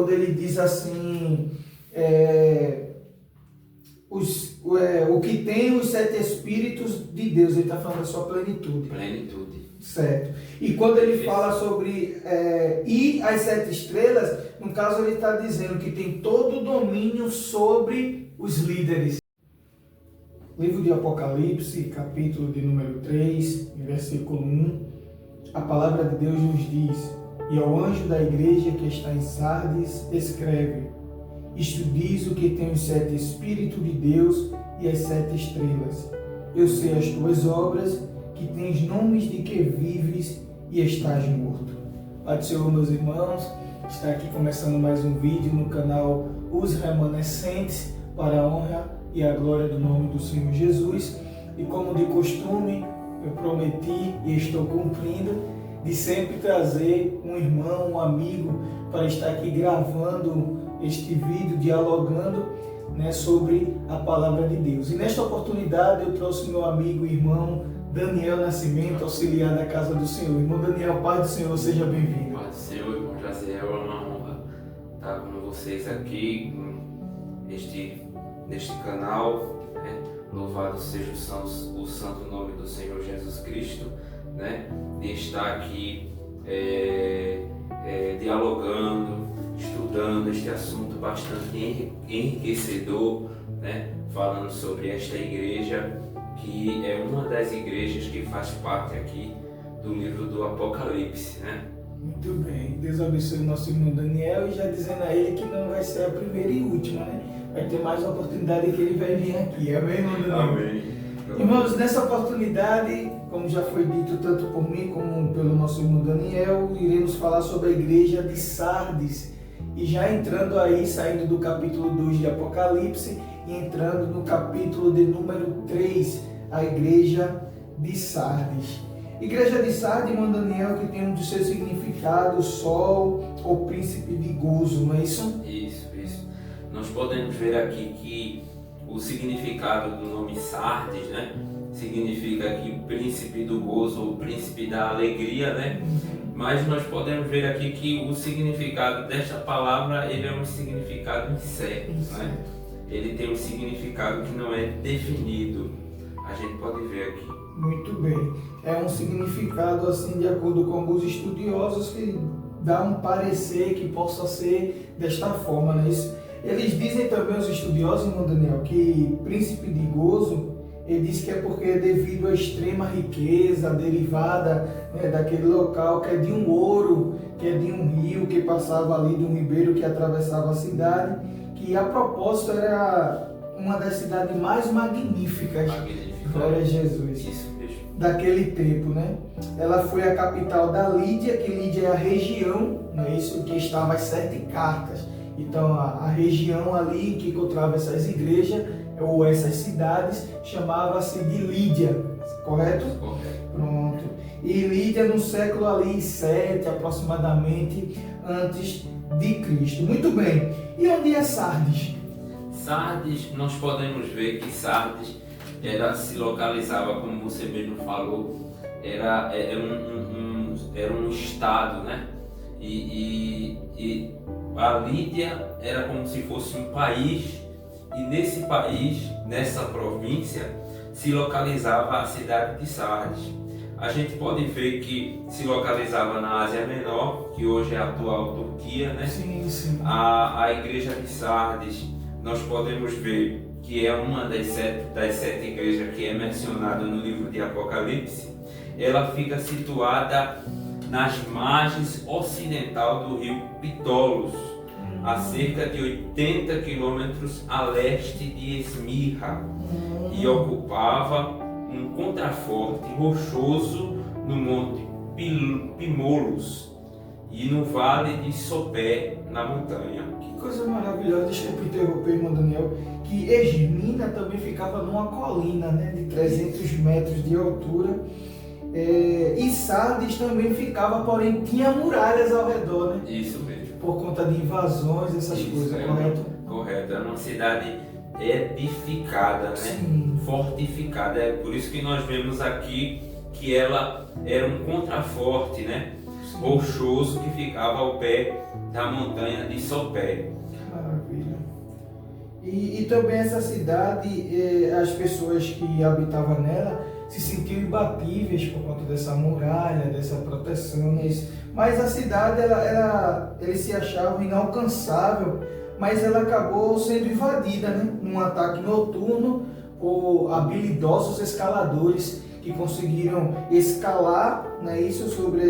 quando ele diz assim, o que tem os 7 Espíritos de Deus, ele está falando da sua plenitude. Plenitude. Certo. E quando ele fala sobre e as 7 estrelas, no caso ele está dizendo que tem todo o domínio sobre os líderes. Livro de Apocalipse, capítulo de número 3, versículo 1, a palavra de Deus nos diz: e ao anjo da igreja que está em Sardes, escreve: isto diz o que tem os 7 Espíritos de Deus e as 7 estrelas. Eu sei as tuas obras, que tens nomes de que vives e estás morto. Pai do Senhor, meus irmãos, está aqui começando mais um vídeo no canal Os Remanescentes, para a honra e a glória do nome do Senhor Jesus. E como de costume, eu prometi e estou cumprindo de sempre trazer um irmão, um amigo, para estar aqui gravando este vídeo, dialogando, sobre a palavra de Deus. E nesta oportunidade eu trouxe meu amigo e irmão Daniel Nascimento, auxiliar da casa do Senhor. Irmão Daniel, paz do Senhor, seja bem-vindo. Paz do Senhor, irmão Jaziel, é uma honra estar com vocês aqui neste canal, Louvado seja o santo nome do Senhor Jesus Cristo, de estar aqui dialogando, estudando este assunto bastante enriquecedor, falando sobre esta igreja, que é uma das igrejas que faz parte aqui do livro do Apocalipse, Muito bem, Deus abençoe o nosso irmão Daniel, e já dizendo a ele que não vai ser a primeira e última, vai ter mais uma oportunidade que ele vai vir aqui, amém, irmão Daniel? Amém. Irmãos, nessa oportunidade, como já foi dito tanto por mim como pelo nosso irmão Daniel, iremos falar sobre a igreja de Sardes, e já entrando aí, saindo do capítulo 2 de Apocalipse e entrando no capítulo de número 3, a igreja de Sardes. Igreja de Sardes, irmão Daniel, que tem um dos seus significados, sol ou príncipe de gozo, não é isso? Isso. Nós podemos ver aqui que o significado do nome Sardes, significa aqui príncipe do gozo ou príncipe da alegria, Mas nós podemos ver aqui que o significado desta palavra, ele é um significado incerto, Ele tem um significado que não é definido. A gente pode ver aqui. Muito bem. É um significado, assim, de acordo com alguns estudiosos, que dá um parecer que possa ser desta forma, não é isso? Eles dizem também, os estudiosos, irmão Daniel, que príncipe de gozo, ele diz que é porque é devido à extrema riqueza derivada daquele local, que é de um ouro, que é de um rio que passava ali, de um ribeiro que atravessava a cidade, que a propósito era uma das cidades mais magníficas, glória a Jesus, isso mesmo, daquele tempo, Ela foi a capital da Lídia, que Lídia é a região, não é isso, que estava as 7 cartas. Então a região ali que encontrava essas igrejas ou essas cidades chamava-se de Lídia, correto? Correto. Pronto. E Lídia no século ali 7 aproximadamente antes de Cristo. Muito bem. E onde é Sardes? Sardes, nós podemos ver que Sardes se localizava, como você mesmo falou, era um estado, E a Lídia era como se fosse um país, e nesse país, nessa província, se localizava a cidade de Sardes. A gente pode ver que se localizava na Ásia Menor, que hoje é a atual Turquia, Sim. A igreja de Sardes, nós podemos ver que é uma das sete igrejas que é mencionada no livro de Apocalipse. Ela fica situada nas margens ocidental do rio Pitolos, a cerca de 80 quilômetros a leste de Esmirra, e ocupava um contraforte rochoso no monte Pimolos e no vale de Sopé, na montanha. Que coisa maravilhosa, desculpa interromper, irmão Daniel, que Esmirna também ficava numa colina, de 300 metros de altura. E Sardes também ficava, porém tinha muralhas ao redor, Isso mesmo. Por conta de invasões, essas coisas, correto? Correto, era uma cidade edificada, Sim. Fortificada. É por isso que nós vemos aqui que ela era um contraforte, rochoso que ficava ao pé da montanha de Sopé. Maravilha. E também essa cidade, as pessoas que habitavam nela se sentiam imbatíveis por conta dessa muralha, dessa proteção. Mas a cidade, eles se achavam inalcançável, mas ela acabou sendo invadida, né? Num ataque noturno por habilidosos escaladores que conseguiram escalar, né, isso sobre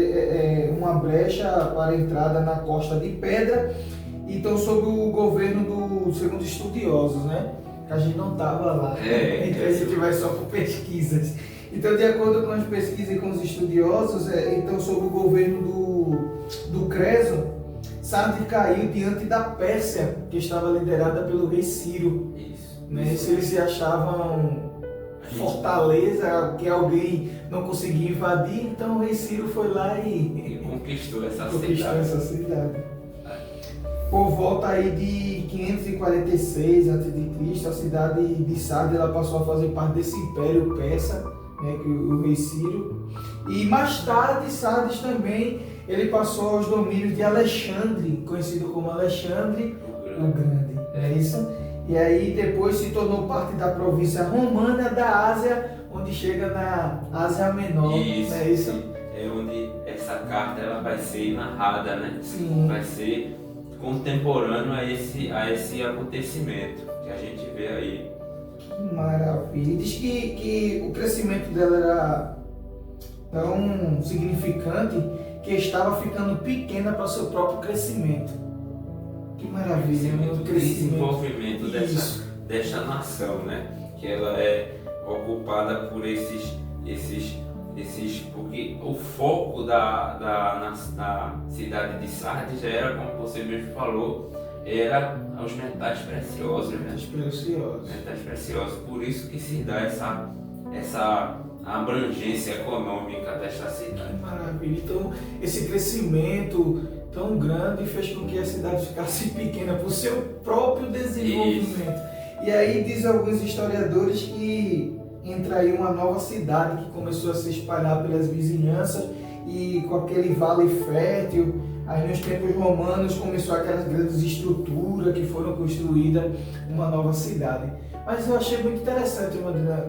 uma brecha para a entrada na Costa de Pedra. Então, sob o governo segundo estudiosos, né? A gente não estava lá, então a gente vai só por pesquisas. Então, de acordo com as pesquisas e com os estudiosos, então sob o governo do Creso, Sardes caiu diante da Pérsia, que estava liderada pelo rei Ciro. Isso. Né? Se eles se achavam fortaleza que alguém não conseguia invadir, então o rei Ciro foi lá e conquistou essa cidade. Por volta aí de 546 a.C., a cidade de Sardes ela passou a fazer parte desse império persa, né, que o rei Ciro. E mais tarde, Sardes também ele passou aos domínios de Alexandre, conhecido como Alexandre o Grande. É isso? E aí depois se tornou parte da província romana da Ásia, onde chega na Ásia Menor. Isso, é isso? É onde essa carta ela vai ser narrada, né? Sim. Vai ser contemporâneo a esse acontecimento que a gente vê aí. Que maravilha. Diz que o crescimento dela era tão significante que estava ficando pequena para o seu próprio crescimento. Que maravilha, O desenvolvimento dessa nação, né? Que ela é ocupada por esses porque o foco na cidade de Sardes era, como você mesmo falou, era os metais preciosos. Metais preciosos. Por isso que se dá essa abrangência econômica desta cidade. Que maravilha. Então, esse crescimento tão grande fez com que a cidade ficasse pequena por seu próprio desenvolvimento. Isso. E aí diz alguns historiadores que entra aí uma nova cidade que começou a se espalhar pelas vizinhanças e com aquele vale fértil. Aí nos tempos romanos começou aquelas grandes estruturas que foram construídas uma nova cidade. Mas eu achei muito interessante,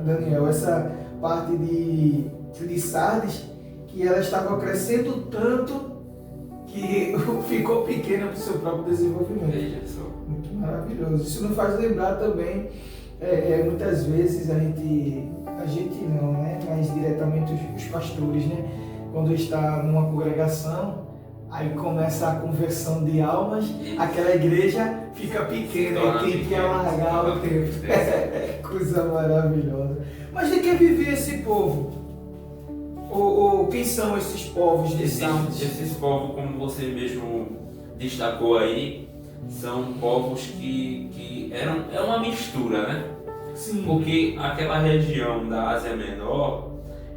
Daniel, essa parte de Sardes, que ela estava crescendo tanto que ficou pequena para o seu próprio desenvolvimento. Veja só. Muito maravilhoso. Isso nos faz lembrar também, muitas vezes a gente não, né? Mas diretamente os pastores, né? Quando está numa congregação, aí começa a conversão de almas, aquela igreja fica pequena e tem que alargar o tempo. Coisa maravilhosa. Mas de que vivia esse povo? Ou quem são esses povos de Sardes? Esses povos, como você mesmo destacou aí, são povos que é uma mistura, né? Sim. Porque aquela região da Ásia Menor,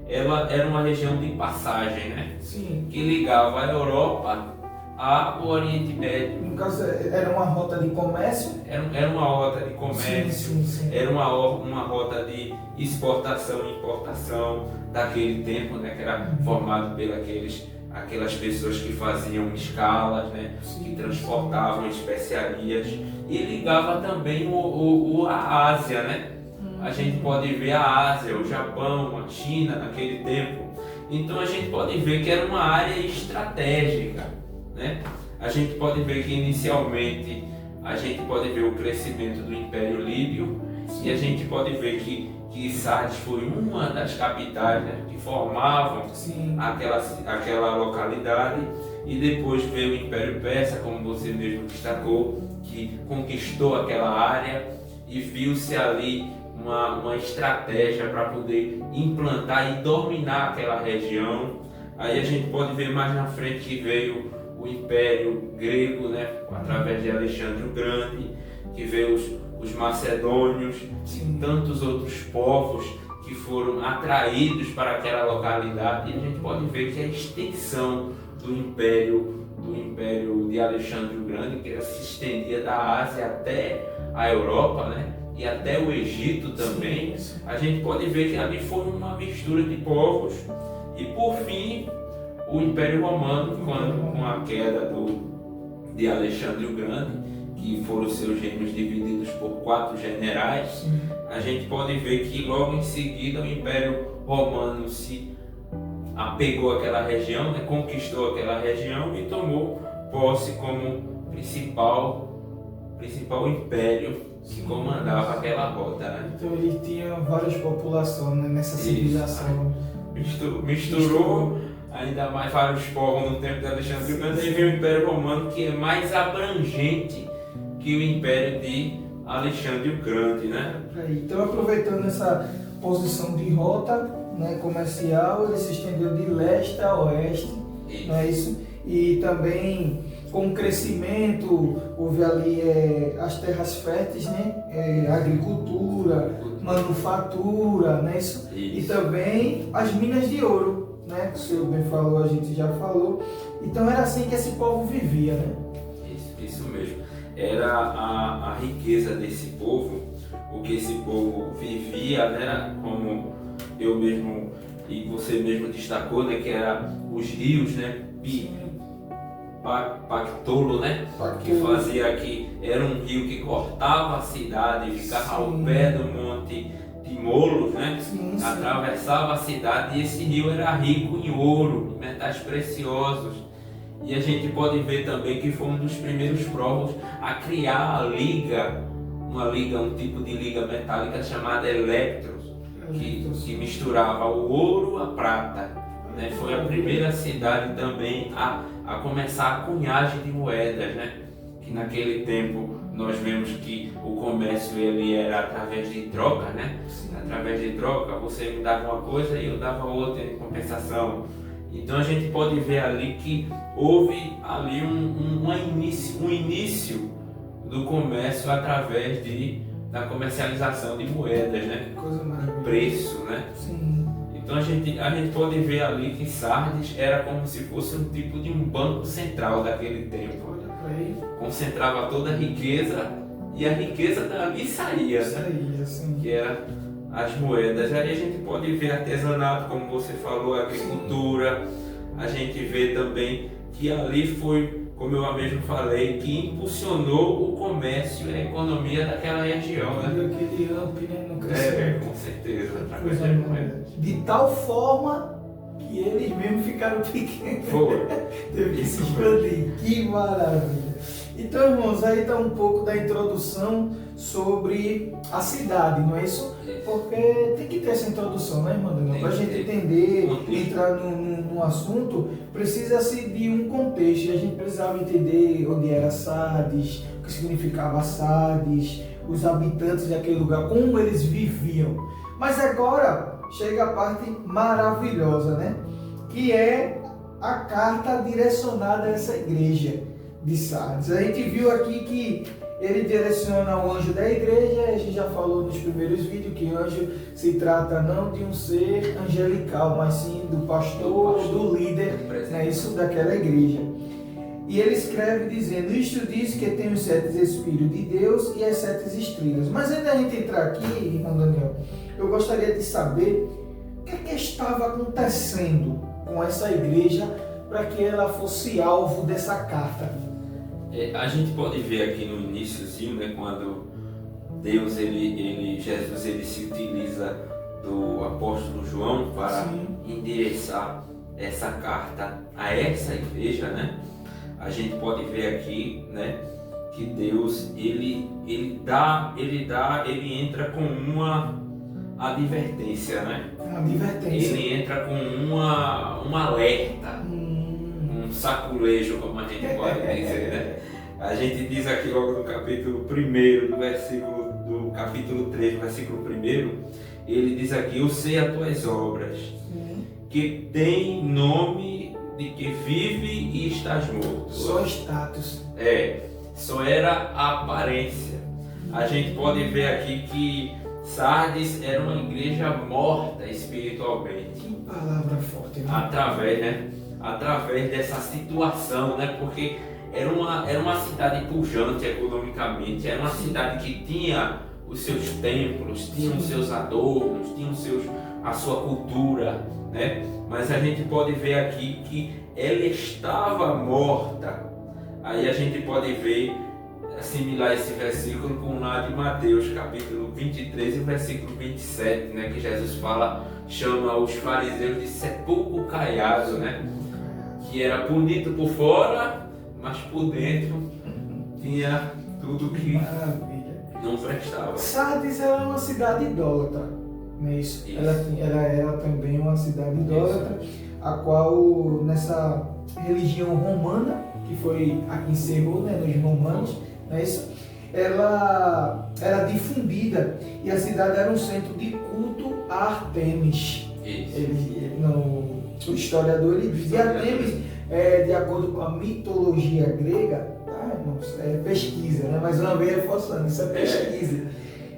ela era uma região de passagem, né? Sim. Que ligava a Europa ao Oriente Médio. No caso, era uma rota de comércio? Era uma rota de comércio, sim. Era uma rota de exportação e importação daquele tempo, né? Que era formado aquelas pessoas que faziam escalas, né? Que transportavam especiarias e ligava também a Ásia, né? A gente pode ver a Ásia, o Japão, a China naquele tempo. Então a gente pode ver que era uma área estratégica, né? A gente pode ver que inicialmente a gente pode ver o crescimento do Império Líbio. Sim. E a gente pode ver que Sardes foi uma das capitais, né, que formavam aquela localidade. E depois veio o Império Persa, como você mesmo destacou, que conquistou aquela área e viu-se ali uma estratégia para poder implantar e dominar aquela região. Aí a gente pode ver mais na frente que veio o Império Grego, né, através de Alexandre o Grande, que veio os macedônios e tantos outros povos que foram atraídos para aquela localidade. E a gente pode ver que a extensão do Império de Alexandre o Grande, que se estendia da Ásia até a Europa, né, e até o Egito também. A gente pode ver que ali foi uma mistura de povos. E por fim, o Império Romano, com a queda de Alexandre o Grande, que foram seus reinos divididos por 4 generais. Sim. A gente pode ver que logo em seguida o Império Romano se apegou àquela região, né, conquistou aquela região e tomou posse como principal império que comandava aquela rota, né? Então ele tinha várias populações, né, nessa civilização. Misturou ainda mais vários povos no tempo de Alexandre o Grande, e veio o Império Romano, que é mais abrangente que o Império de Alexandre o Grande, né? Então, aproveitando essa posição de rota, né, comercial, ele se estendeu de leste a oeste, não é isso? E também, com o crescimento, houve ali as terras férteis, né? Agricultura, manufatura, né? Isso? E também as minas de ouro, né? Que o senhor bem falou, a gente já falou. Então era assim que esse povo vivia, né? Isso mesmo. Era a riqueza desse povo, o que esse povo vivia, né? Como eu mesmo e você mesmo destacou, né? Que era os rios, né? Pactolo, né? Que fazia aqui, era um rio que cortava a cidade, ficava ao pé do monte de Molos, né? Atravessava a cidade, e esse rio era rico em ouro, em metais preciosos. E a gente pode ver também que foi um dos primeiros povos a criar a liga, um tipo de liga metálica chamada electros, que misturava o ouro à prata, né? Foi a primeira cidade também a começar a cunhagem de moedas, né? Que naquele tempo nós vemos que o comércio ele era através de troca, né? Através de troca, você me dava uma coisa e eu dava outra em compensação. Então a gente pode ver ali que houve ali um início do comércio através da comercialização de moedas, né? Preço, né? Sim. Então a gente pode ver ali que Sardes era como se fosse um tipo de um banco central daquele tempo. Concentrava toda a riqueza, e a riqueza dali saía, né? Que era as moedas. Aí a gente pode ver artesanato, como você falou, agricultura. A gente vê também que ali foi, como eu mesmo falei, que impulsionou o comércio e a economia daquela região, né? Aquele né? No crescimento. Com certeza. Através das moedas. De tal forma que eles mesmos ficaram pequenos. Foi. Teve que se expandir. Que maravilha. Então, irmãos, aí está um pouco da introdução sobre a cidade, não é isso? Porque tem que ter essa introdução, né, irmão? Para a gente entender, entrar num assunto, precisa-se de um contexto. E a gente precisava entender onde era Sardes, o que significava Sardes, os habitantes daquele lugar, como eles viviam. Mas agora chega a parte maravilhosa, né? Que é a carta direcionada a essa igreja de Sardes. A gente viu aqui que ele direciona o anjo da igreja. A gente já falou nos primeiros vídeos que anjo se trata não de um ser angelical, mas sim do pastor, do líder, né, isso daquela igreja. E ele escreve dizendo: isto diz que tem os 7 Espíritos de Deus e as 7 estrelas. Mas antes da gente entrar aqui, irmão Daniel, eu gostaria de saber o que estava acontecendo com essa igreja para que ela fosse alvo dessa carta. A gente pode ver aqui no iníciozinho, né, quando Jesus ele se utiliza do apóstolo João para endereçar essa carta a essa igreja, né? A gente pode ver aqui, né, que Deus ele entra com uma advertência, né? Uma advertência. Ele entra com um alerta, um saculejo, como a gente pode dizer, né? A gente diz aqui logo no capítulo 1, do capítulo 3, versículo 1, ele diz aqui: eu sei as tuas obras, que tem nome de que vive e estás morto. Só status. Só era a aparência. A gente pode ver aqui que Sardes era uma igreja morta espiritualmente. Que palavra forte, né? Através dessa situação, né? Porque era uma cidade pujante economicamente, era uma cidade que tinha os seus templos, tinham os seus adornos, tinham a sua cultura, né? Mas a gente pode ver aqui que ela estava morta. Aí a gente pode ver, assimilar esse versículo com lá de Mateus, capítulo 23 e versículo 27, né? Que Jesus chama os fariseus de sepulcro caiado, né? Que era bonito por fora, mas por dentro tinha tudo que não prestava. Sardes era uma cidade idólatra, não é isso? Ela era também uma cidade idólatra, a qual nessa religião romana, que foi a que encerrou, né, nos romanos, não é isso? Ela era difundida e a cidade era um centro de culto a Artemis. O historiador ele diz que Artemis, de acordo com a mitologia grega, pesquisa, né? Mais uma vez reforçando, isso é pesquisa.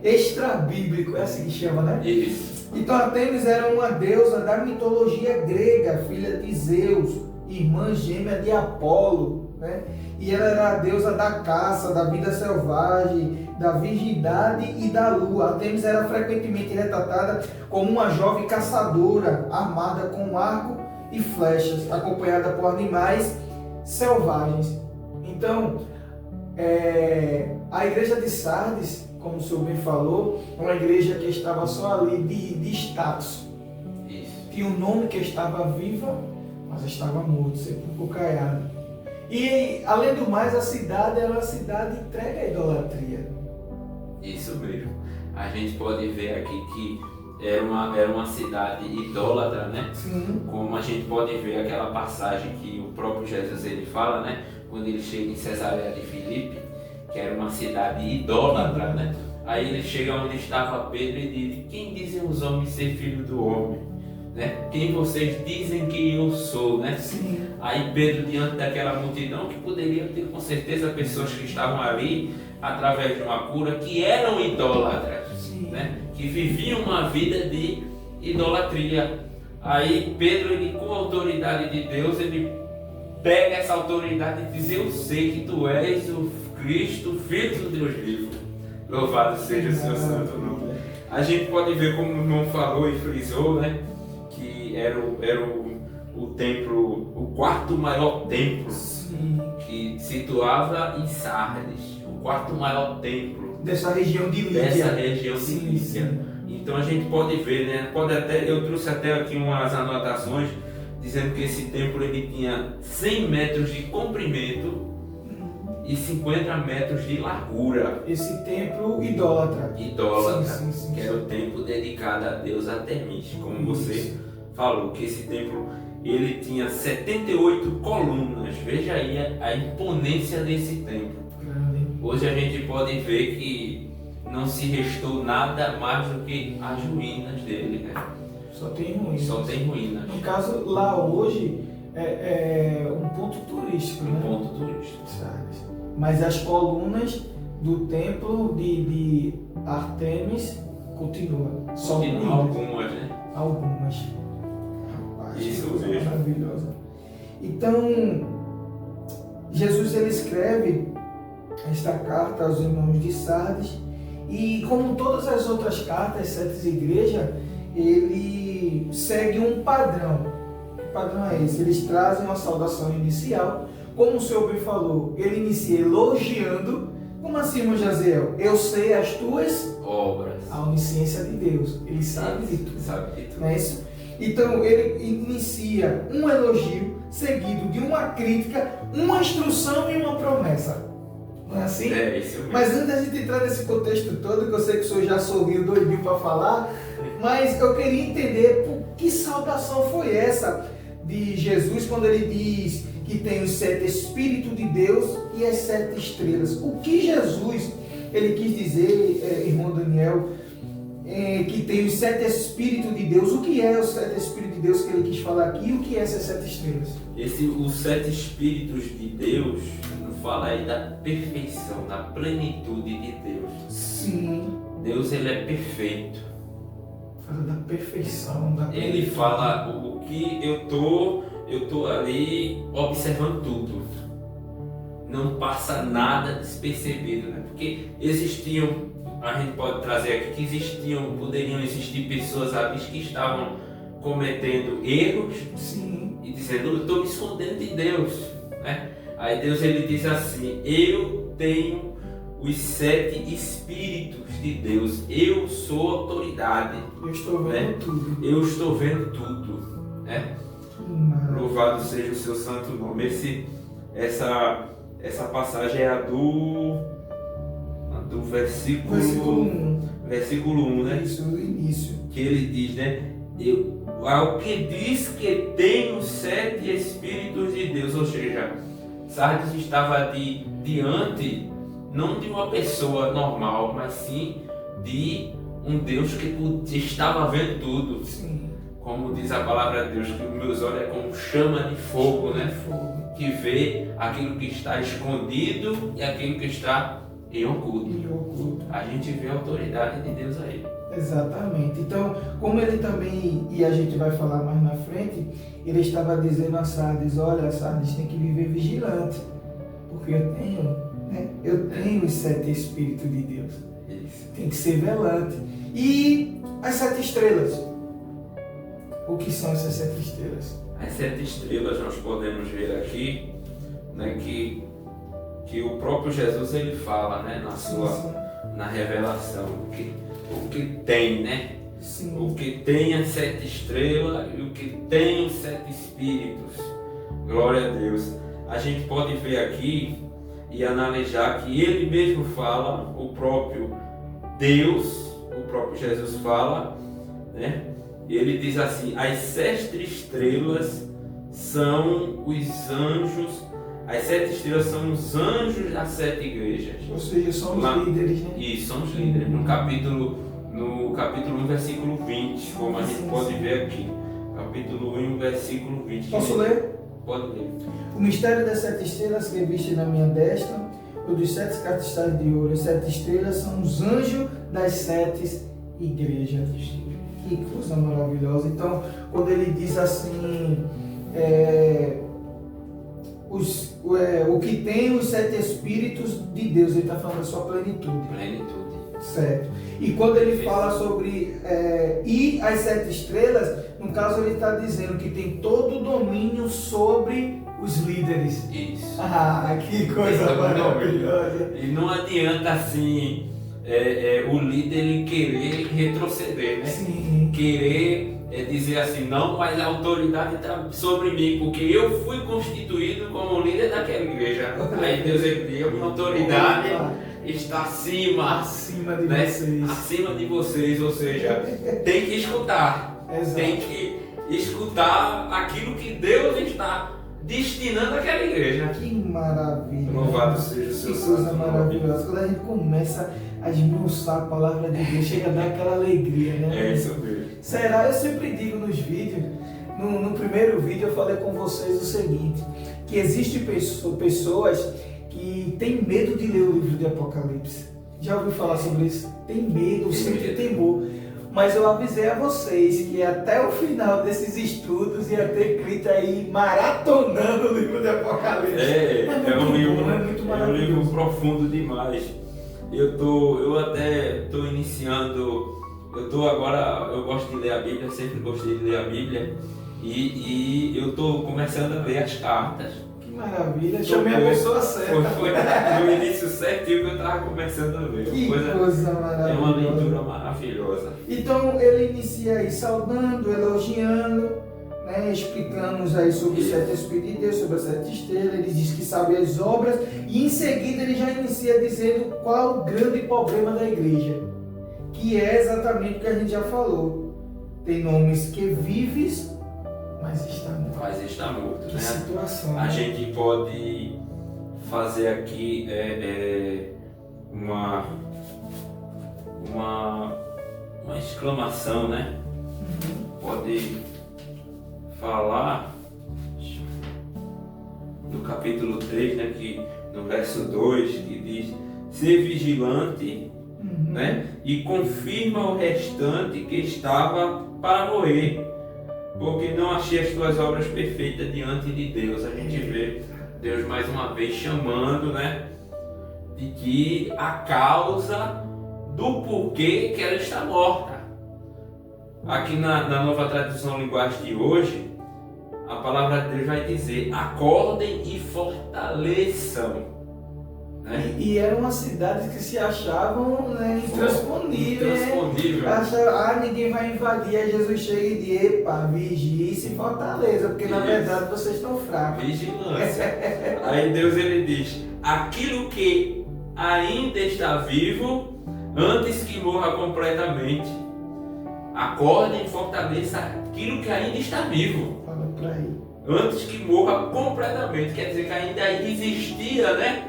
Extra-bíblico, é assim que chama, né? Isso. Então Artemis era uma deusa da mitologia grega, filha de Zeus, irmã gêmea de Apolo, né? E ela era a deusa da caça, da vida selvagem, da virgindade e da lua. Artemis era frequentemente retratada como uma jovem caçadora, armada com arco e flechas, acompanhada por animais selvagens. Então, a igreja de Sardes, como o senhor bem falou, é uma igreja que estava só ali de status. Isso. Tinha um nome que estava viva, mas estava morto, sepulcro caiado. E, além do mais, a cidade era uma cidade entregue à idolatria. Isso mesmo. A gente pode ver aqui que era uma cidade idólatra, né? Sim. Como a gente pode ver aquela passagem que o próprio Jesus ele fala, né? Quando ele chega em Cesareia de Filipe, que era uma cidade idólatra, né? Aí ele chega onde estava Pedro e diz: quem dizem os homens ser filho do homem? Né? Quem vocês dizem que eu sou, né? Sim. Aí Pedro, diante daquela multidão, que poderia ter com certeza pessoas que estavam ali através de uma cura, que eram idólatras, né? Que viviam uma vida de idolatria. Aí Pedro, ele, com a autoridade de Deus, ele pega essa autoridade e diz: eu sei que tu és o Cristo, Filho do Deus vivo. Louvado seja o seu santo nome. A gente pode ver, como o irmão falou e frisou, né? Que era o templo, o quarto maior templo. Sim. Que situava em Sardes, o quarto maior templo Dessa região de Lídia. Lídia. Então a gente pode ver, né? Eu trouxe até aqui umas anotações dizendo que esse templo ele tinha 100 metros de comprimento e 50 metros de largura. Esse templo idólatra. Sim, que era o templo dedicado a Deus Artemis, como você falou, que esse templo ele tinha 78 colunas. Veja aí a imponência desse templo. Hoje a gente pode ver que não se restou nada mais do que as ruínas dele, né? Só tem ruínas. No caso, lá hoje é um ponto turístico, né? Ponto turístico. Mas as colunas do templo de Artemis continuam. Algumas, né? Algumas. Rapaz, isso coisa mesmo. Maravilhosa. Então, Jesus ele escreve esta carta aos irmãos de Sardes e, como todas as outras cartas, sete igrejas, ele segue um padrão. Que padrão é esse? Eles trazem uma saudação inicial. Como o senhor bem falou, ele inicia elogiando. Como assim, irmão Jaziel? Eu sei as tuas obras. A onisciência de Deus. Ele sabe de tudo. Sabe de tudo. Não é isso? Então ele inicia um elogio seguido de uma crítica, uma instrução e uma promessa. Não é assim? É isso mesmo. Mas antes da gente entrar nesse contexto todo, que eu sei que o senhor já sorriu doidinho para falar, mas eu queria entender por que saudação foi essa de Jesus quando ele diz que tem os 7 Espíritos de Deus e as 7 estrelas. O que Jesus ele quis dizer, irmão Daniel, que tem os 7 Espíritos de Deus? O que é os 7 Espíritos de Deus que ele quis falar aqui e o que é essas 7 estrelas? Os 7 Espíritos de Deus fala aí da perfeição, da plenitude de Deus. Sim. Deus ele é perfeito. Fala da perfeição, da Ele fala o que eu tô ali observando tudo. não passa nada despercebido, né? Porque existiam, a gente pode trazer aqui que poderiam existir pessoas hábeis que estavam cometendo erros. Sim. E dizendo, eu estou me escondendo de Deus, né? Aí Deus ele diz assim, eu tenho os 7 Espíritos de Deus, eu sou autoridade. Eu estou vendo, né? Tudo. Eu estou vendo tudo, né? Louvado seja o seu santo nome. Essa passagem é a do versículo 1. Versículo 1, né? Isso, o início. Que ele diz, né? Ao que diz que tem os 7 Espíritos de Deus, ou seja, Sardes estava diante não de uma pessoa normal, mas sim de um Deus que estava vendo tudo. Sim. Como diz a palavra de Deus, que os meus olhos é como chama de fogo, né? Que vê aquilo que está escondido e aquilo que está em oculto. A gente vê a autoridade de Deus aí. Exatamente. Então, como ele também, e a gente vai falar mais na frente, ele estava dizendo a Sardes, olha, Sardes tem que viver vigilante, porque eu tenho os 7 Espíritos de Deus. Isso. Tem que ser velante. E as 7 estrelas? O que são essas 7 estrelas? As 7 estrelas nós podemos ver aqui, né, que o próprio Jesus ele fala, né, na revelação, o que tem, né? Sim. O que tem as 7 estrelas e o que tem os 7 Espíritos. Glória a Deus. A gente pode ver aqui e analisar que ele mesmo fala, o próprio Deus, o próprio Jesus fala, né? Ele diz assim, as 7 estrelas são os anjos, as 7 estrelas são os anjos das 7 igrejas. Ou seja, são os líderes, né? Isso, são os líderes. No capítulo 1, versículo 20, como a gente pode ver aqui. Capítulo 1, versículo 20. Posso ler? Pode ler. O mistério das 7 estrelas que viste na minha destra, o dos 7 castiçais de ouro. As 7 estrelas são os anjos das 7 igrejas. Que coisa maravilhosa. Então, quando ele diz assim, o que tem os 7 Espíritos de Deus, ele está falando da sua plenitude. Certo. E quando ele fala sobre e as 7 estrelas, no caso ele está dizendo que tem todo o domínio sobre os líderes. Isso. Ah, que coisa maravilhosa. E não adianta assim o líder ele querer retroceder, né? Sim. Querer dizer assim, não, mas a autoridade está sobre mim, porque eu fui constituído como líder daquela igreja. Aí Deus ele diz, a minha autoridade está acima de vocês. Acima de vocês, ou seja, tem que escutar. Exato. Tem que escutar aquilo que Deus está destinando àquela igreja. Que maravilha. Louvado seja o seu Que coisa santo nome. maravilhosa. Quando a gente começa a esmiuçar a palavra de Deus, chega a dar aquela alegria, né? É isso mesmo. Será? Eu sempre digo nos vídeos, no primeiro vídeo eu falei com vocês o seguinte, que existem pessoas que têm medo de ler o livro de Apocalipse. Já ouviu falar sobre isso? Tem medo, sempre temor. Mas eu avisei a vocês que até o final desses estudos ia ter Cristo aí maratonando o livro de Apocalipse. É um livro livro profundo demais. Eu até estou iniciando, eu gosto de ler a Bíblia, sempre gostei de ler a Bíblia e eu estou começando a ler as cartas. Que maravilha, chamei a pessoa certa. Foi no início certinho que eu estava começando a ler. Que coisa maravilhosa. É uma leitura maravilhosa. Então ele inicia aí saudando, elogiando, né, explicando-nos aí sobre os 7 Espíritos de Deus, sobre as 7 estrelas. Ele diz que sabe as obras e em seguida ele já inicia dizendo qual o grande problema da igreja, que é exatamente o que a gente já falou. Tem nomes que vives, mas está morto. Que né? Situação. A gente pode fazer aqui uma exclamação, né? Pode falar no capítulo 3, né, que no verso 2, que diz: ser vigilante, né, e confirma o restante que estava para morrer, porque não achei as tuas obras perfeitas diante de Deus. A gente vê Deus mais uma vez chamando, né, de que a causa do porquê que ela está morta. Aqui na nova tradução linguagem de hoje, a palavra de Deus vai dizer: acordem e fortaleçam. Né? E era uma cidade que se achavam, né, intransponível. Ninguém vai invadir. Aí Jesus chega e diz: epa, vigie e se fortaleça, porque na verdade vocês estão fracos. Vigilância. Aí Deus ele diz: aquilo que ainda está vivo, antes que morra completamente. Acordem e fortaleça aquilo que ainda está vivo. Fala pra aí. Antes que morra completamente. Quer dizer que ainda existia, né,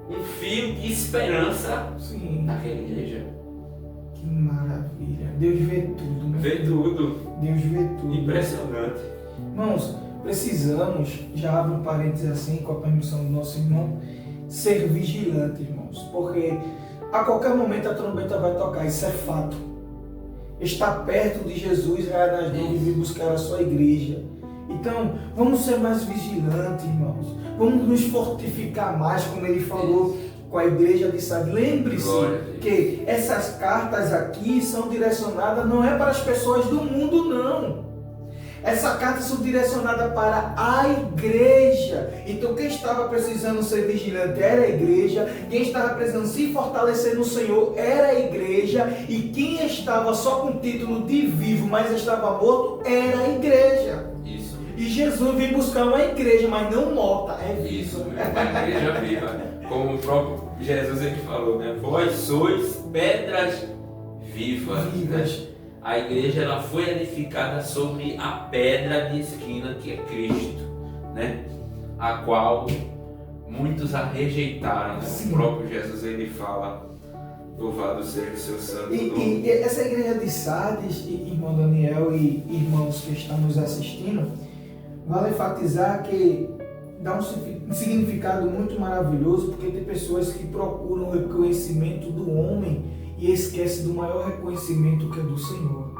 um fio de esperança. Sim. Naquela igreja. Que maravilha. Deus vê tudo, né? Vê tudo. Deus vê tudo. Impressionante. Irmãos, precisamos, já abro um parênteses assim, com a permissão do nosso irmão, ser vigilante, irmãos. Porque a qualquer momento a trombeta vai tocar, isso é fato. Estar perto de Jesus, vai nas nuvens e buscar a sua igreja. Então, vamos ser mais vigilantes, irmãos. Vamos nos fortificar mais, como ele falou com a igreja de Sardes. Lembre-se que essas cartas aqui são direcionadas, não é para as pessoas do mundo, não. Essas cartas são direcionadas para a igreja. Então quem estava precisando ser vigilante era a igreja. Quem estava precisando se fortalecer no Senhor era a igreja. E quem estava só com o título de vivo, mas estava morto, era a igreja. Isso. E Jesus veio buscar uma igreja, mas não morta, é viva. Isso, uma igreja viva. Como o próprio Jesus ele falou, né? Vós sois pedras vivas. Né? A igreja ela foi edificada sobre a pedra de esquina que é Cristo, né? A qual muitos a rejeitaram. Né? O próprio Jesus ele fala: louvado seja o seu santo nome. E essa igreja de Sardes, irmão Daniel e irmãos que estão nos assistindo, vale enfatizar que dá um significado muito maravilhoso, porque tem pessoas que procuram o reconhecimento do homem e esquece do maior reconhecimento que é do Senhor.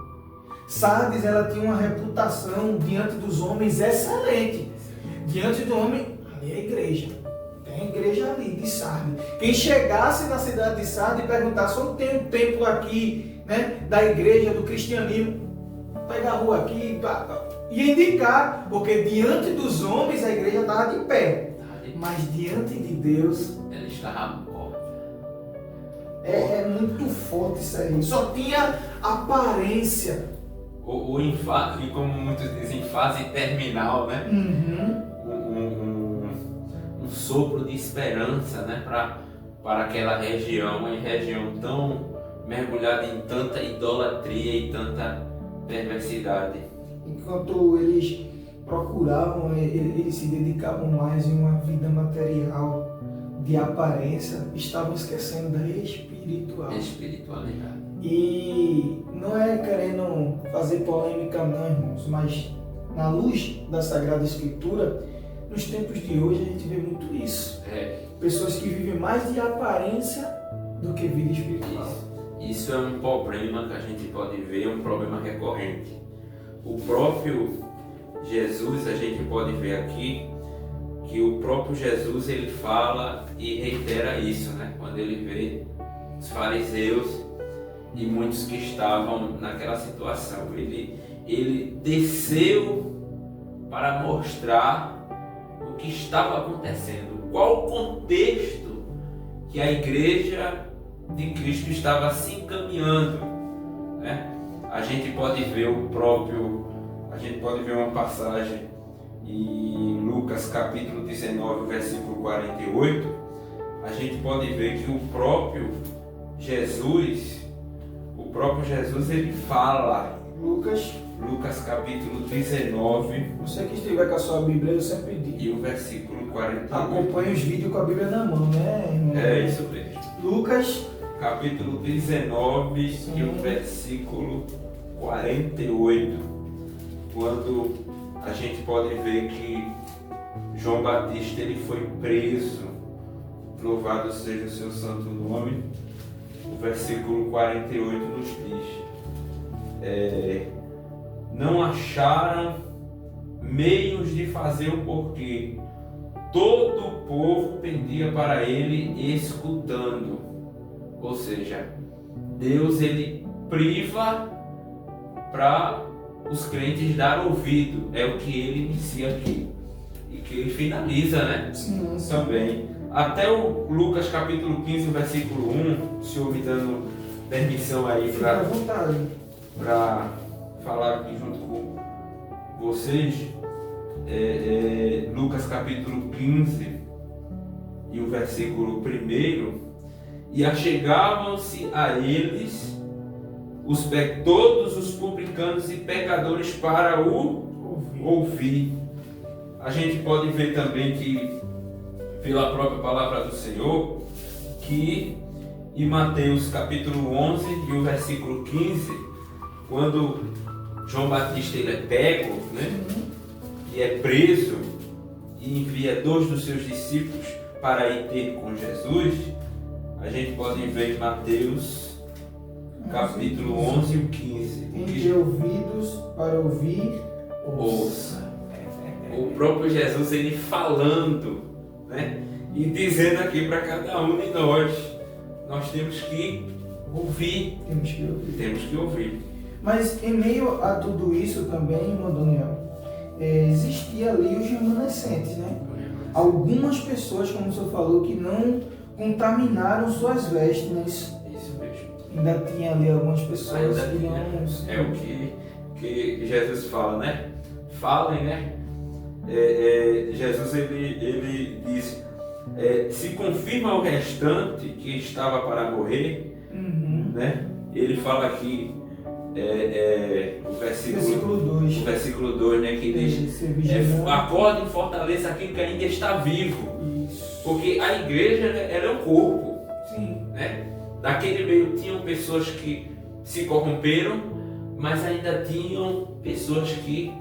Sardes, ela tinha uma reputação diante dos homens excelente. Diante do homem, ali é a igreja. Tem a igreja ali de Sardes. Quem chegasse na cidade de Sardes e perguntasse: onde tem um templo aqui, né, da igreja, do cristianismo, pega a rua aqui, ia indicar, porque diante dos homens a igreja estava de pé. Mas diante de Deus, ela estava morta. É muito forte isso aí. Só tinha aparência. O enfado, como muitos dizem, fase terminal, né? Um sopro de esperança, né? Para aquela região, uma região tão mergulhada em tanta idolatria e tanta perversidade. Enquanto eles procuravam, eles se dedicavam mais em uma vida material, de aparência, estavam esquecendo da espiritualidade. E não é querendo fazer polêmica não, irmãos, mas na luz da Sagrada Escritura, nos tempos de hoje a gente vê muito isso. Pessoas que vivem mais de aparência do que vida espiritual. Isso é um problema que a gente pode ver, um problema recorrente. O próprio Jesus, a gente pode ver aqui, que o próprio Jesus ele fala e reitera isso, né? Quando ele vê os fariseus e muitos que estavam naquela situação, ele desceu para mostrar o que estava acontecendo, qual o contexto que a igreja de Cristo estava se encaminhando, né? A gente pode ver uma passagem em Lucas capítulo 19, versículo 48, a gente pode ver que o próprio Jesus ele fala, Lucas capítulo 19, você que estiver com a sua Bíblia, eu sempre digo, e o versículo 48. Acompanhe os vídeos com a Bíblia na mão, né, irmão? É isso mesmo. Lucas capítulo 19 e o versículo 48, quando a gente pode ver que João Batista ele foi preso, louvado seja o seu santo nome. O versículo 48 nos diz: não acharam meios de fazer o porquê, todo o povo pendia para ele escutando. Ou seja, Deus ele priva para os crentes dar ouvido. É o que ele inicia aqui e que ele finaliza, né? Sim. Também. Até o Lucas capítulo 15, versículo 1, o Senhor me dando permissão aí Fica à vontade. para falar aqui junto com vocês. Lucas capítulo 15 e o versículo 1: e achegavam-se a eles todos os publicanos e pecadores para o ouvir. A gente pode ver também que, pela própria palavra do Senhor, que em Mateus capítulo 11 e o versículo 15, quando João Batista ele é pego, né, e é preso e envia 2 dos seus discípulos para ir ter com Jesus, a gente pode ver em Mateus capítulo 11 e o 15. Quem tem ouvidos para ouvir, ouça. O próprio Jesus ele falando, né, e dizendo aqui para cada um de nós temos que ouvir. Temos que ouvir. Mas em meio a tudo isso também, irmão Daniel, existia ali os remanescentes, né? Algumas pessoas, como o senhor falou, que não contaminaram suas vestes, né? Isso mesmo. Ainda tinha ali algumas pessoas que não... É o que Jesus fala, né? Falem, né? Jesus ele diz, se confirma o restante que estava para morrer, né? Ele fala aqui o versículo 2, né, que diz, acorde e fortaleça aquele que ainda está vivo. Isso. Porque a igreja ela é um corpo. Sim. Né? Daquele meio tinham pessoas que se corromperam, mas ainda tinham pessoas que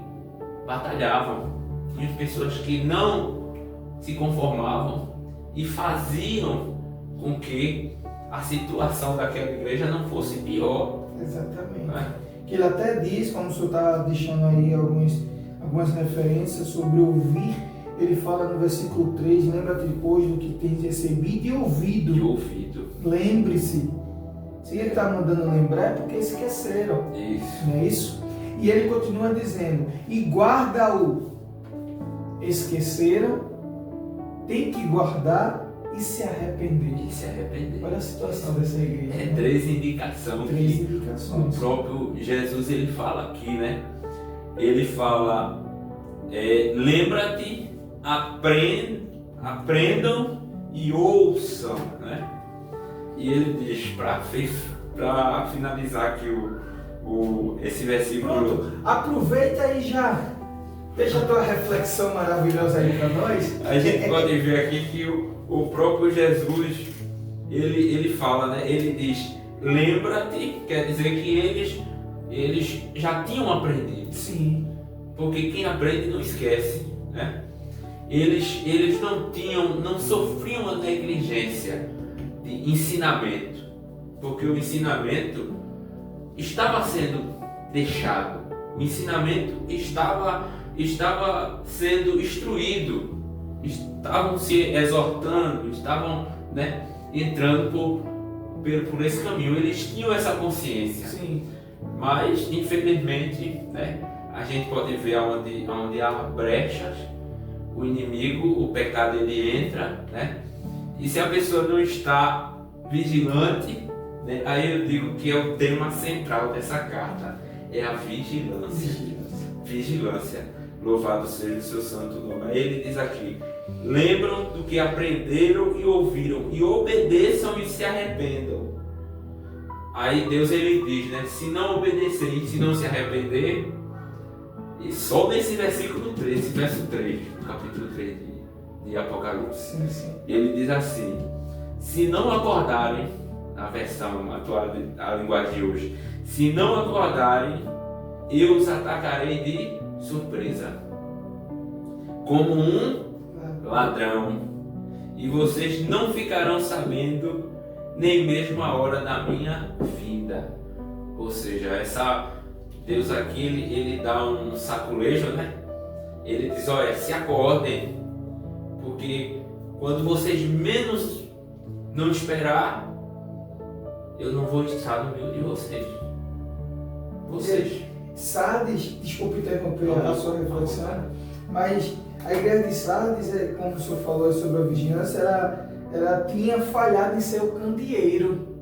batalhavam, tinham pessoas que não se conformavam e faziam com que a situação daquela igreja não fosse pior. Exatamente. Né? Que ele até diz, como o senhor está deixando aí algumas referências sobre ouvir, ele fala no versículo 3, lembra-te depois do que tens recebido e ouvido. Lembre-se. Se ele está mandando lembrar é porque esqueceram. Isso. Não é isso? E ele continua dizendo, e guarda-o. Esqueceram, tem que guardar e se arrepender. Olha a situação dessa igreja. 3 indicações. 3 indicações. O próprio Jesus ele fala aqui, né? Ele fala, lembra-te, aprendam e ouçam, né? E ele diz, para finalizar aqui esse versículo. Pronto, aproveita e já deixa a tua reflexão maravilhosa aí para nós. A gente pode ver aqui que o próprio Jesus ele fala, né? Ele diz, lembra-te, quer dizer que eles já tinham aprendido. Sim. Porque quem aprende não esquece, né? Eles não sofriam a negligência de ensinamento, porque o ensinamento estava sendo deixado, o ensinamento estava sendo instruído, estavam se exortando, estavam, né, entrando por esse caminho, eles tinham essa consciência. Sim. Mas infelizmente, né, a gente pode ver onde há brechas, o inimigo, o pecado ele entra, né? E se a pessoa não está vigilante, né, aí eu digo que é o tema central dessa carta, é a vigilância. Vigilância. Louvado seja o seu santo nome. Aí ele diz aqui, lembram do que aprenderam e ouviram, e obedeçam e se arrependam. Aí Deus ele diz, né, se não obedecer e se não se arrepender, e só nesse versículo 3, esse verso 3, no capítulo 3 de Apocalipse, Sim. ele diz assim, se não acordarem, na versão atual da linguagem de hoje, se não acordarem, eu os atacarei de surpresa, como um ladrão, e vocês não ficarão sabendo nem mesmo a hora da minha vinda. Ou seja, Deus aqui ele dá um saculejo, né? Ele diz, olha, se acordem, Porque quando vocês menos não esperar, eu não vou estar no meio de vocês. Sardes, desculpe interromper a sua reflexão, mas a igreja de Sardes, como o senhor falou sobre a vigilância, ela tinha falhado em ser o candeeiro.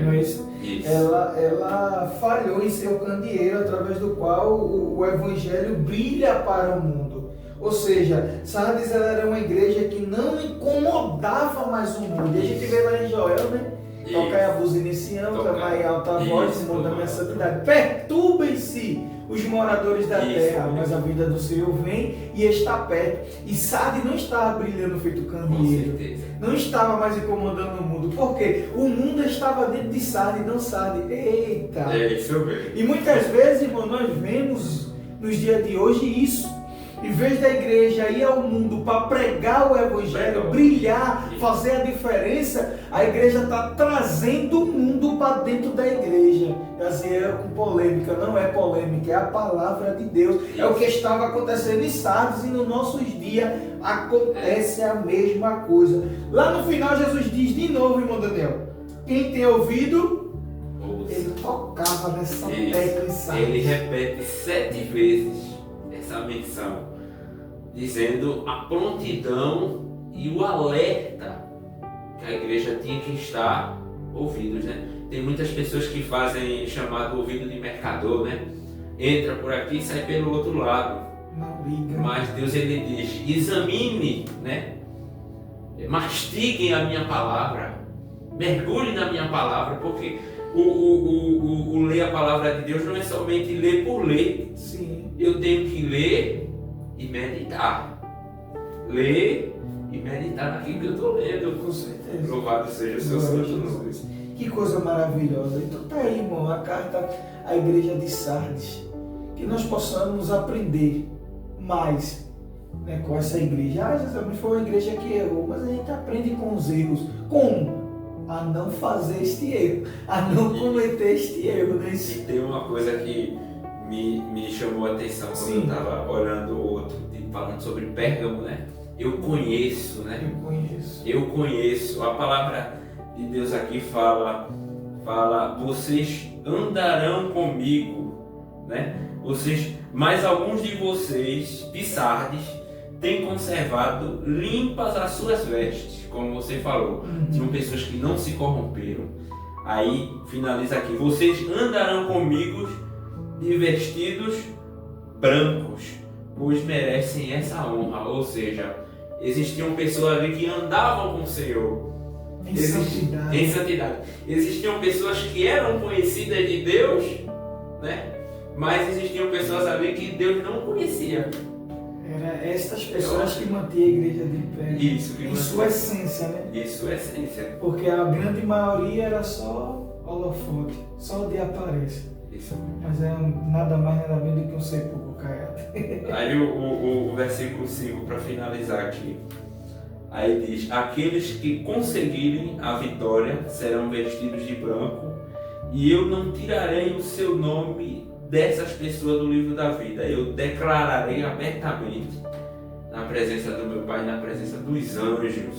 Não é isso? Ela falhou em ser o candeeiro através do qual o evangelho brilha para o mundo. Ou seja, Sardes ela era uma igreja que não incomodava mais o mundo. E a gente vê lá em Joel, né? Tocai a buzina em Sião, clamai em alta voz, mundo da minha santidade. Perturbem-se os moradores da terra, mas a vida do Senhor vem e está perto. E Sardes não estava brilhando feito candeeiro. Não estava mais incomodando o mundo. Por quê? O mundo estava dentro de Sardes, não Sardes. Eita! É isso mesmo. E muitas vezes, irmão, nós vemos nos dias de hoje isso. Em vez da igreja ir ao mundo para pregar o evangelho, brilhar, fazer a diferença, a igreja está trazendo o mundo para dentro da igreja. Assim, com polêmica, não é polêmica, é a palavra de Deus. É o que estava acontecendo em Sardes e nos nossos dias acontece a mesma coisa. Lá no final Jesus diz de novo, irmão Daniel, quem tem ouvido, ele tocava nessa tecla em Sardes. Ele repete 7 vezes essa menção, dizendo a prontidão e o alerta que a igreja tinha que estar ouvidos, né? Tem muitas pessoas que fazem chamado ouvido de mercador, né? Entra por aqui e sai pelo outro lado. Mas Deus ele diz, examine, né? Mastiguem a minha palavra, mergulhe na minha palavra, porque o ler a palavra de Deus não é somente ler por ler. Sim. Eu tenho que ler e meditar. Ler e meditar naquilo que eu estou lendo. Com certeza. Louvado seja o seu santo nome. Que coisa maravilhosa. Então tá aí, irmão, a carta à igreja de Sardes. Que nós possamos aprender mais, né, com essa igreja. Jesus, foi uma igreja que errou, mas a gente aprende com os erros. Como? A não fazer este erro, a não cometer este erro, né? E tem uma coisa que me chamou a atenção quando eu estava olhando o outro, falando sobre Pérgamo, né? Eu conheço, né? Eu conheço. A palavra de Deus aqui fala, vocês andarão comigo, né? Mas alguns de vocês, de Sardes, têm conservado limpas as suas vestes, como você falou. Tinham pessoas que não se corromperam. Aí finaliza aqui: vocês andarão comigo de vestidos brancos, pois merecem essa honra. Ou seja, existiam pessoas ali que andavam com o Senhor em santidade. Existiam pessoas que eram conhecidas de Deus, né? Mas existiam pessoas ali que Deus não conhecia. Era estas pessoas que mantinham a igreja de pé. Isso, em sua essência, né? Em sua essência. Porque a grande maioria era só holofote, só o dia aparece. Isso. Mas é nada mais, nada menos do que um sepulcro caiado. Aí o versículo 5, para finalizar aqui. Aí diz: aqueles que conseguirem a vitória serão vestidos de branco, e eu não tirarei o seu nome dessas pessoas do livro da vida. Eu declararei abertamente, na presença do meu Pai, na presença dos anjos,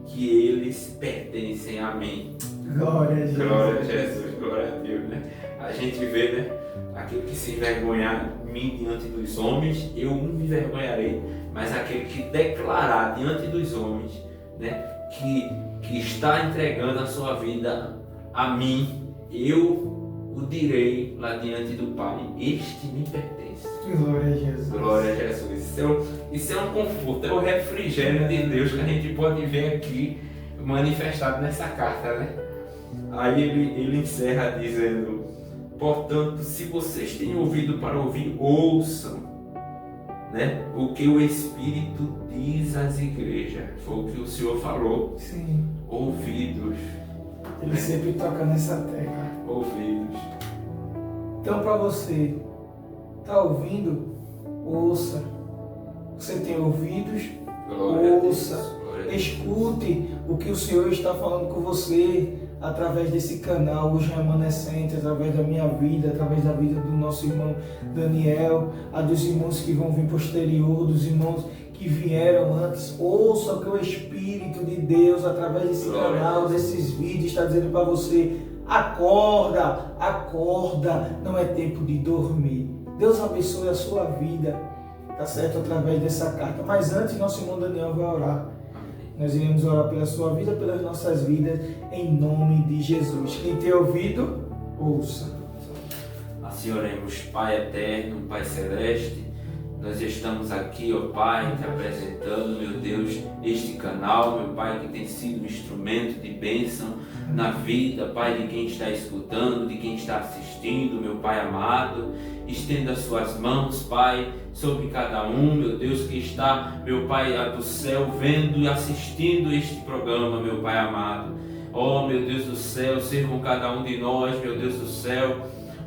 que eles pertencem a mim. Glória a Jesus. Glória a Jesus, glória a Deus, né? A gente vê, né? Aquele que se envergonhar mim diante dos homens, eu me envergonharei. Mas aquele que declarar diante dos homens, né? Que está entregando a sua vida a mim, eu o direi lá diante do Pai: este me pertence. Glória a Jesus. Glória a Jesus. Isso é um conforto, é o refrigério de Deus que a gente pode ver aqui manifestado nessa carta, né? Aí ele encerra dizendo: portanto, se vocês têm ouvido para ouvir, ouçam, né? O que o Espírito diz às igrejas. Foi o que o Senhor falou. Sim. Ouvidos. Ele né? sempre toca nessa tecla. Ouvidos. Então, para você tá ouvindo, ouça. Você tem ouvidos, ouça. Escute o que o Senhor está falando com você através desse canal, os remanescentes, através da minha vida, através da vida do nosso irmão Daniel, a dos irmãos que vão vir posterior, dos irmãos que vieram antes, ouça o que o Espírito de Deus, através desse canal, desses vídeos, está dizendo para você: acorda, acorda, não é tempo de dormir. Deus abençoe a sua vida, tá certo? Através dessa carta. Mas antes, nosso irmão Daniel vai orar. Nós iremos orar pela sua vida, pelas nossas vidas, em nome de Jesus. Quem tem ouvido, ouça. Assim oremos. Pai eterno, Pai celeste, nós estamos aqui, ó Pai, te apresentando, meu Deus, este canal, meu Pai, que tem sido um instrumento de bênção na vida, Pai, de quem está escutando, de quem está assistindo, meu Pai amado. Estenda as suas mãos, Pai, sobre cada um, meu Deus, que está, meu Pai, lá do céu, vendo e assistindo este programa, meu Pai amado. Oh, meu Deus do céu, seja com cada um de nós, meu Deus do céu.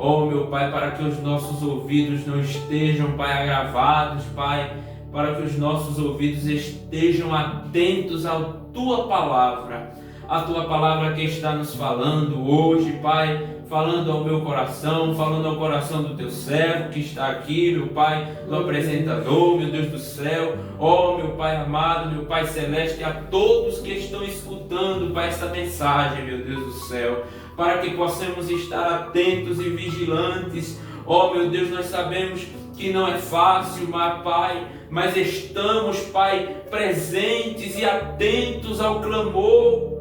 Oh, meu Pai, para que os nossos ouvidos não estejam, Pai, agravados, Pai, para que os nossos ouvidos estejam atentos à Tua Palavra, a Tua Palavra que está nos falando hoje, Pai, falando ao meu coração, falando ao coração do Teu servo que está aqui, meu Pai, do apresentador, meu Deus do céu. Oh, meu Pai amado, meu Pai celeste, a todos que estão escutando, Pai, essa mensagem, meu Deus do céu, para que possamos estar atentos e vigilantes. Oh, meu Deus, nós sabemos que não é fácil, mas, Pai, mas estamos, Pai, presentes e atentos ao clamor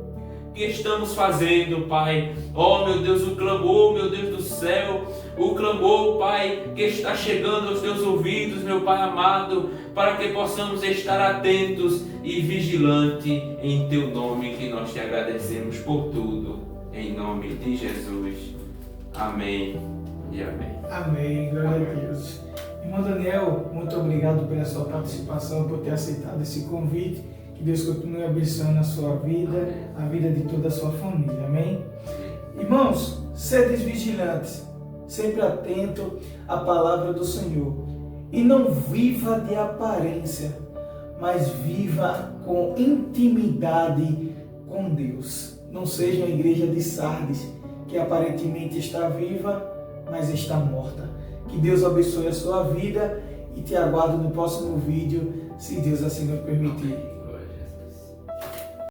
que estamos fazendo, Pai. Oh, meu Deus, o clamor, meu Deus do céu, o clamor, Pai, que está chegando aos Teus ouvidos, meu Pai amado, para que possamos estar atentos e vigilantes em Teu nome, que nós Te agradecemos por tudo. Em nome de Jesus. Amém e amém. Amém. Glória a Deus. Irmão Daniel, muito obrigado pela sua participação, por ter aceitado esse convite. Que Deus continue abençoando a sua vida, a vida de toda a sua família. Amém? Irmãos, sedes vigilantes, sempre atento à palavra do Senhor. E não viva de aparência, mas viva com intimidade com Deus. Não seja a igreja de Sardes, que aparentemente está viva, mas está morta. Que Deus abençoe a sua vida e te aguardo no próximo vídeo, se Deus assim nos permitir.